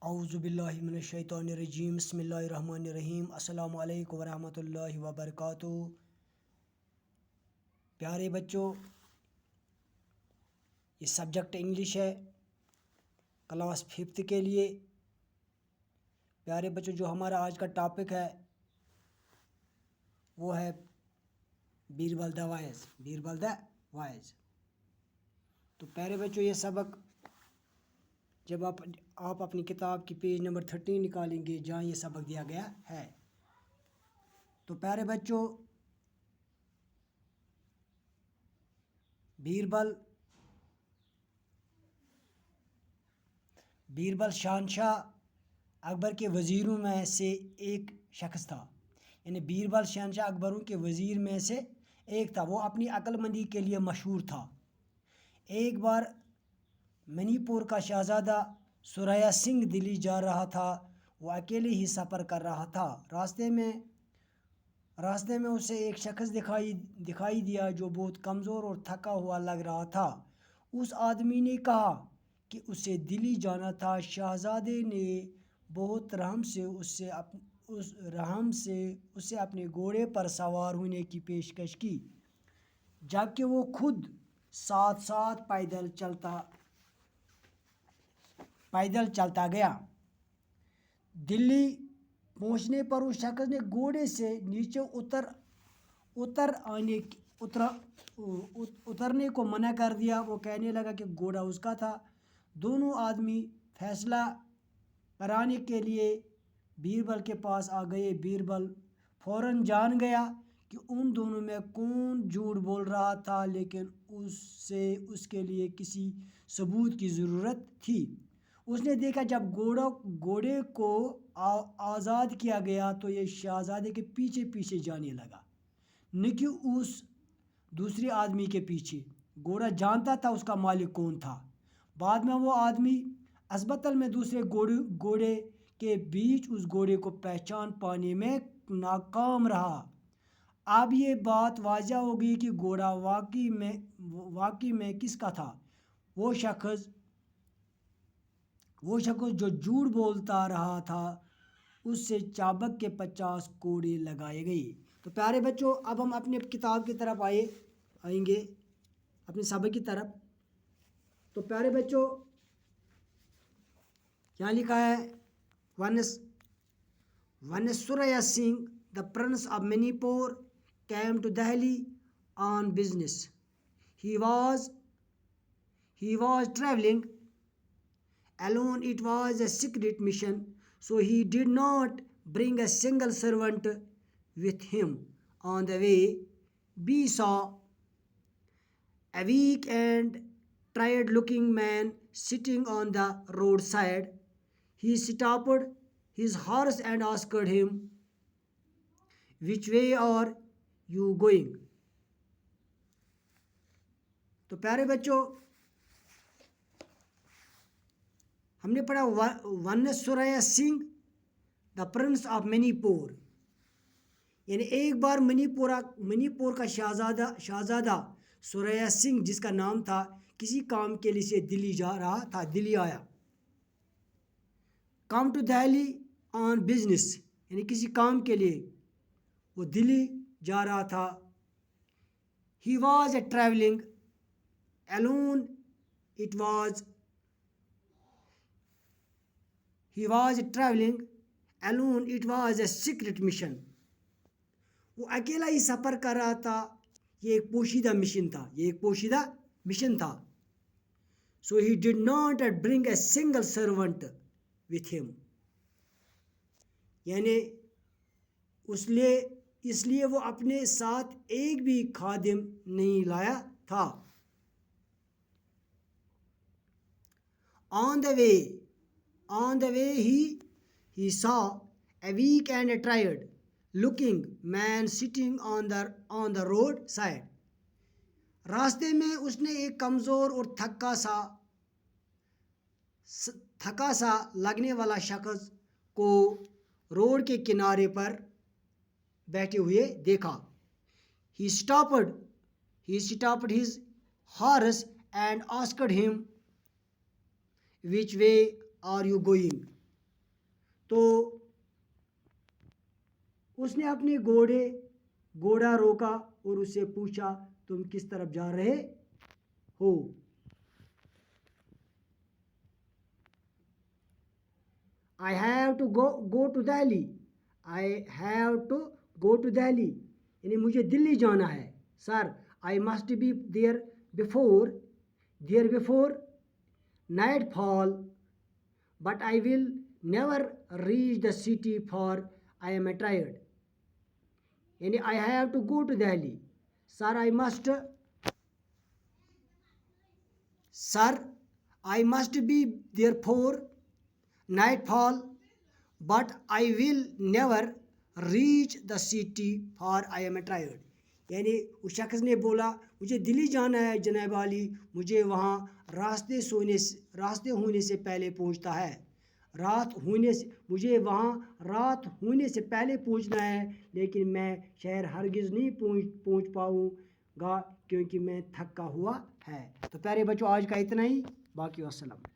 اعوذ باللہ من الشیطان الرجیم بسم اللہ الرحمن الرحیم السلام علیکم ورحمۃ اللہ وبرکاتہ۔ پیارے بچوں، یہ سبجیکٹ انگلش ہے کلاس 5 کے لیے۔ پیارے بچوں، جو ہمارا آج کا ٹاپک ہے وہ ہے بیربل دا وائز۔ بیربل دا وائز۔ تو پیارے بچوں، یہ سبق جب آپ اپنی کتاب کی پیج نمبر 13 نکالیں گے جہاں یہ سبق دیا گیا ہے، تو پیارے بچوں، بیربل شہنشاہ اکبر کے وزیروں میں سے ایک شخص تھا۔ یعنی بیربل شہنشاہ اکبروں کے وزیر میں سے ایک تھا۔ وہ اپنی عقل مندی کے لیے مشہور تھا۔ ایک بار منی پور کا شہزادہ سوریا سنگھ دلی جا رہا تھا۔ وہ اکیلے ہی سفر کر رہا تھا۔ راستے میں اسے ایک شخص دکھائی دیا جو بہت کمزور اور تھکا ہوا لگ رہا تھا۔ اس آدمی نے کہا کہ اسے دلی جانا تھا۔ شہزادے نے بہت رحم سے اسے اپنے گھوڑے پر سوار ہونے کی پیشکش کی، جبکہ وہ خود ساتھ ساتھ پیدل چلتا گیا۔ دلی پہنچنے پر اس شخص نے گھوڑے سے نیچے اترنے کو منع کر دیا۔ وہ کہنے لگا کہ گھوڑا اس کا تھا۔ دونوں آدمی فیصلہ کرانے کے لیے بیربل کے پاس آ گئے۔ بیربل فوراً جان گیا کہ ان دونوں میں کون جھوٹ بول رہا تھا، لیکن اس کے لیے کسی ثبوت کی ضرورت تھی۔ اس نے دیکھا جب گھوڑے کو آزاد کیا گیا تو یہ شہزادے کے پیچھے پیچھے جانے لگا، نہ کہ اس دوسرے آدمی کے پیچھے۔ گھوڑا جانتا تھا اس کا مالک کون تھا۔ بعد میں وہ آدمی اسبتل میں دوسرے گھوڑے کے بیچ اس گھوڑے کو پہچان پانے میں ناکام رہا۔ اب یہ بات واضح ہو گئی کہ گھوڑا واقعی میں کس کا تھا۔ وہ شخص جو جھوٹ بولتا رہا تھا، اس سے چابک کے 50 کوڑے لگائے گئے۔ تو پیارے بچوں، اب ہم اپنے کتاب کی طرف آئیں گے، اپنے سبق کی طرف۔ تو پیارے بچوں، یہاں لکھا ہے when Surya Singh, the prince of Manipur, came to Delhi on business. He was traveling alone. It was a secret mission, so he did not bring a single servant with him. On the way, we saw a weak and tired-looking man sitting on the roadside. He stopped his horse and asked him, "Which way are you going?" تو پیارے بچوں، ہم نے پڑھا one Surya Singh the prince of money پور۔ یعنی ایک بار منی پور کا شہزادہ سوریا سنگھ، جس کا نام تھا، کسی کام کے لیے دلی جا رہا تھا۔ دلی آیا۔ Come to Delhi on business, یعنی کسی کام کے لیے وہ دلی جا رہا تھا۔ He was a travelling alone. It was a secret mission. وہ اکیلا ہی سفر کر رہا تھا۔ یہ ایک پوشیدہ مشن تھا۔ So he did not bring a single servant with him. یعنی اس لیے وہ اپنے ساتھ ایک بھی خادم نہیں لایا تھا۔ On the way he saw a weak and tired-looking man sitting on the roadside. راستے میں اس نے ایک کمزور اور تھکا سا لگنے والا شخص کو روڈ کے کنارے پر بیٹھے ہوئے دیکھا۔ He stopped his horse and asked him, "Which way are you going?" تو اس نے اپنے گھوڑا روکا اور اس سے پوچھا تم کس طرف جا رہے ہو؟ I have to go to Delhi. I have to go to Delhi. یعنی مجھے دلی جانا ہے. Sir, I must be there before nightfall, but I will never reach the city for I am tired. یعنی I have to go to Delhi. Sir, I must be there for nightfall, but I will never reach the city for I am tired. یعنی اس شخص نے بولا مجھے دلی جانا ہے جناب عالی, مجھے وہاں راستے ہونے سے پہلے پہنچتا ہے, مجھے وہاں رات ہونے سے پہلے پہنچنا ہے, لیکن میں شہر ہرگز نہیں پہنچ پاؤں گا کیونکہ میں تھکا ہوا ہے. تو پیارے بچوں آج کا اتنا ہی, باقی والسلام.